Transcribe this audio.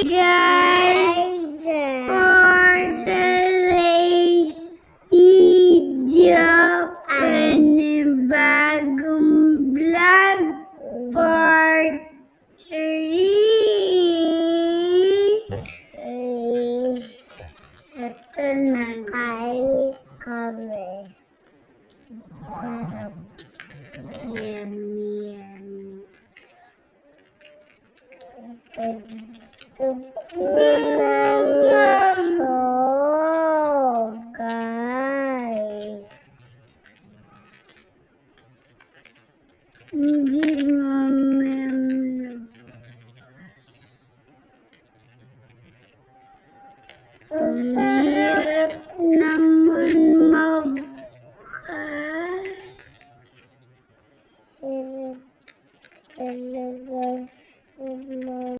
guys for today's video. Panibagong vlog part 3. Ito na guys kami. Sarap. Yummy. Ito guys. Hindi naman ang hirap naman